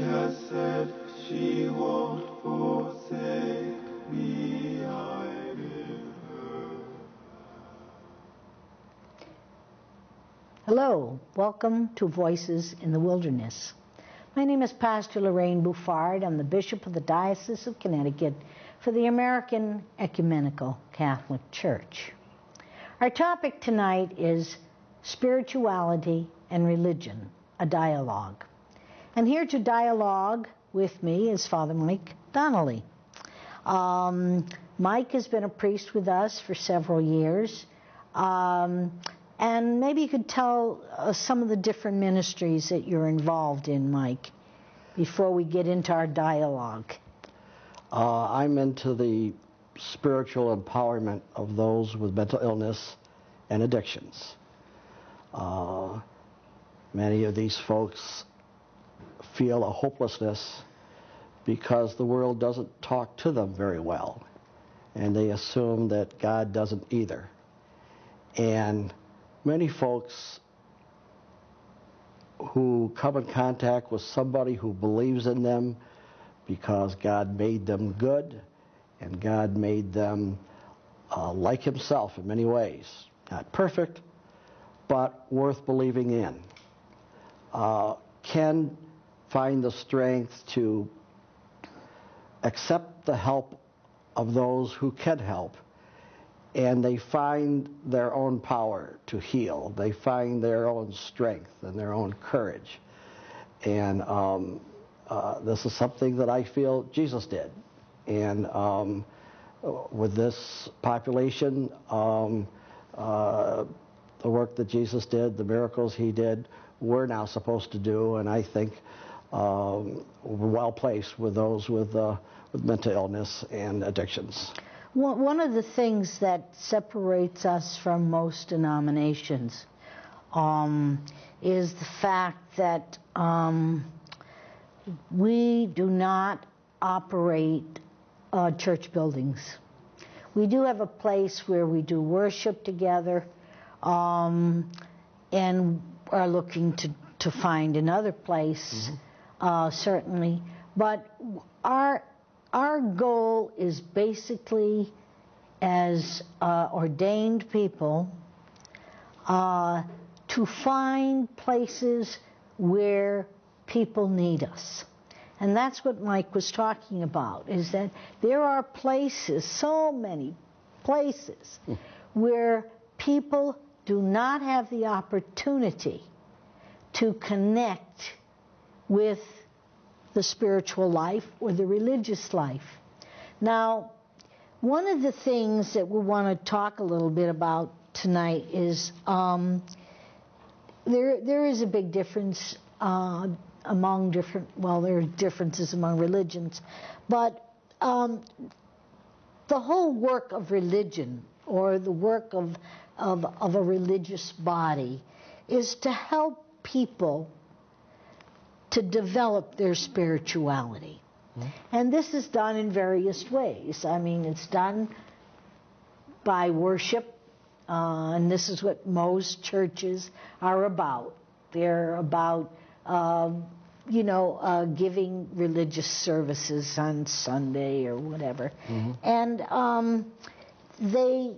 has said she won't forsake me, I'm in her. Hello, welcome to Voices in the Wilderness. My name is Pastor Lorraine Bouffard. I'm the Bishop of the Diocese of Connecticut for the American Ecumenical Catholic Church. Our topic tonight is spirituality and religion, a dialogue. And here to dialogue with me is Father Mike Donnelly. Mike has been a priest with us for several years. And maybe you could tell us some of the different ministries that you're involved in, Mike, before we get into our dialogue. I'm into the spiritual empowerment of those with mental illness and addictions. Many of these folks feel a hopelessness because the world doesn't talk to them very well, and they assume that God doesn't either. And many folks who come in contact with somebody who believes in them because God made them good and God made them like himself in many ways. Not perfect, but worth believing in. Can find the strength to accept the help of those who can help, and they find their own power to heal. They find their own strength and their own courage. And this is something that I feel Jesus did. And with this population, the work that Jesus did, the miracles he did, we're now supposed to do, and I think we're well placed with those with mental illness and addictions. One of the things that separates us from most denominations is the fact that we do not operate church buildings. We do have a place where we do worship together, and are looking to find another place, certainly. But our goal is basically, as ordained people, to find places where people need us. And that's what Mike was talking about, is that there are places, so many places, where people do not have the opportunity to connect with the spiritual life or the religious life. Now, one of the things that we want to talk a little bit about tonight is there is a big difference among different, well, there are differences among religions, but the whole work of religion, or the work of a religious body, is to help people to develop their spirituality. And this is done in various ways. I mean, it's done by worship, and this is what most churches are about. They're about, giving religious services on Sunday or whatever. And they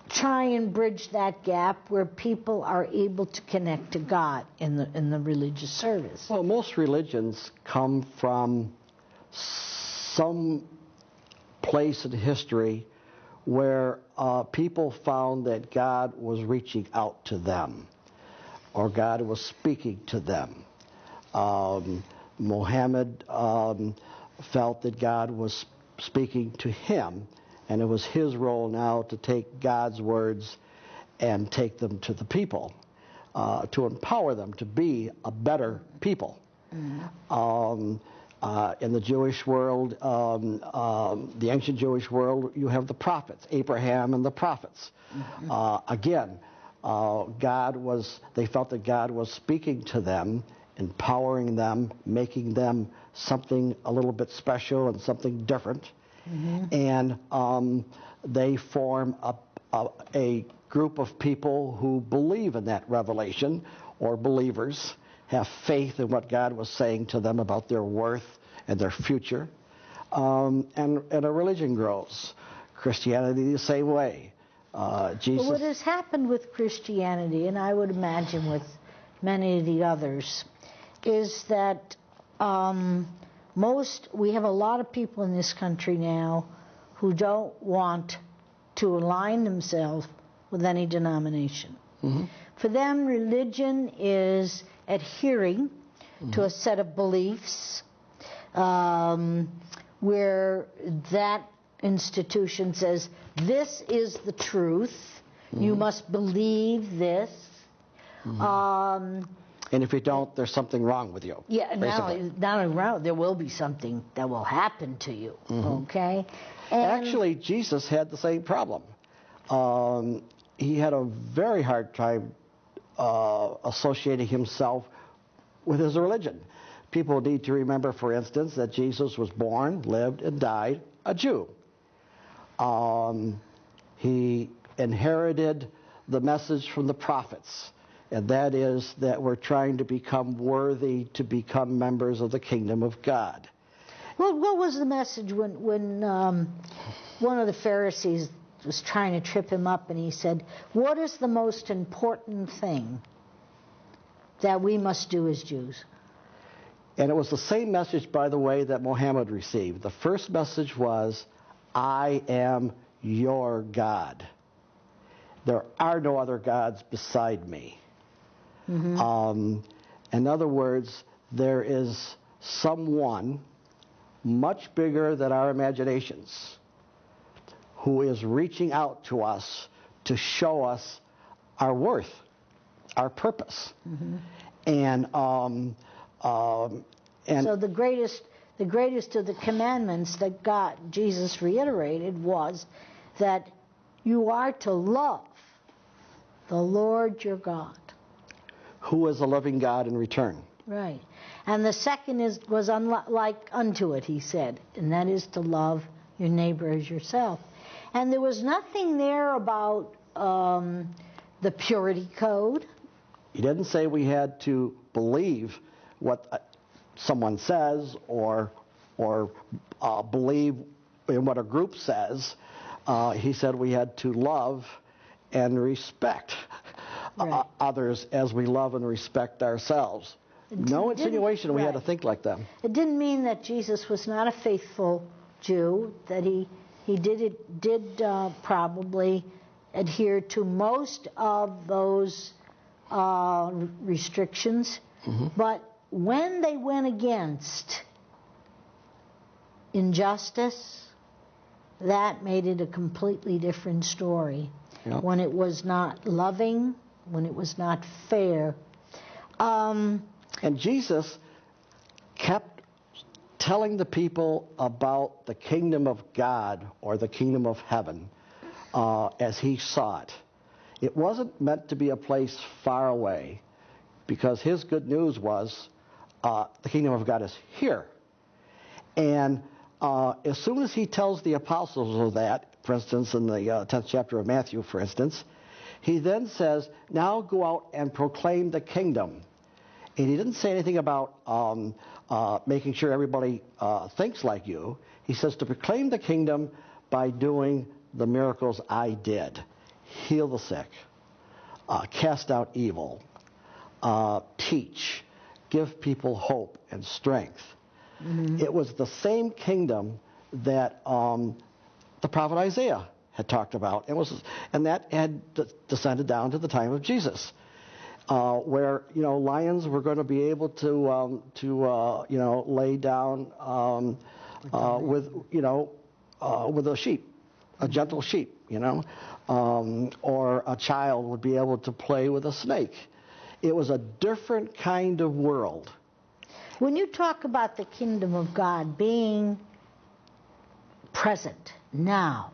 try and bridge that gap where people are able to connect to God in the religious service. Well, most religions come from some place in history where people found that God was reaching out to them, or God was speaking to them. Muhammad felt that God was speaking to him, and it was his role now to take God's words and take them to the people, to empower them to be a better people. In the Jewish world, the ancient Jewish world, you have the prophets, Abraham and the prophets. Again, they felt that God was speaking to them, empowering them, making them something a little bit special and something different. And they form a group of people who believe in that revelation, or believers, have faith in what God was saying to them about their worth and their future. And a religion grows. Christianity the same way. Jesus. Well, what has happened with Christianity, and I would imagine with many of the others, is that we have a lot of people in this country now who don't want to align themselves with any denomination. Mm-hmm. For them, religion is adhering to a set of beliefs where that institution says, this is the truth, you must believe this. And if you don't, there's something wrong with you. Yeah, not only wrong, there will be something that will happen to you, okay? And actually, Jesus had the same problem. He had a very hard time associating himself with his religion. People need to remember, for instance, that Jesus was born, lived, and died a Jew. He inherited the message from the prophets, and that is that we're trying to become worthy to become members of the kingdom of God. Well, what was the message when one of the Pharisees was trying to trip him up, and he said, what is the most important thing that we must do as Jews? And it was the same message, by the way, that Muhammad received. The first message was, I am your God. There are no other gods beside me. In other words, there is someone much bigger than our imaginations who is reaching out to us to show us our worth, our purpose. And so the greatest of the commandments that Jesus reiterated was that you are to love the Lord your God. Who is a loving God in return. Right. And the second was like unto it, he said, and that is to love your neighbor as yourself. And there was nothing there about the purity code. He didn't say we had to believe what someone says or believe in what a group says. He said we had to love and respect others as we love and respect ourselves. No insinuation we had to think like them. It didn't mean that Jesus was not a faithful Jew, that he did probably adhere to most of those restrictions, but when they went against injustice, that made it a completely different story. Yep. When it was not loving, when it was not fair. And Jesus kept telling the people about the kingdom of God or the kingdom of heaven as he saw it. It wasn't meant to be a place far away, because his good news was the kingdom of God is here. And as soon as he tells the apostles of that, for instance, in the 10th chapter of Matthew, for instance, he then says, now go out and proclaim the kingdom. And he didn't say anything about making sure everybody thinks like you. He says to proclaim the kingdom by doing the miracles I did. Heal the sick, cast out evil, teach, give people hope and strength. It was the same kingdom that the prophet Isaiah had talked about, and that had descended down to the time of Jesus, where lions were going to be able to lay down with a sheep, a gentle sheep, or a child would be able to play with a snake. It was a different kind of world. When you talk about the kingdom of God being present now,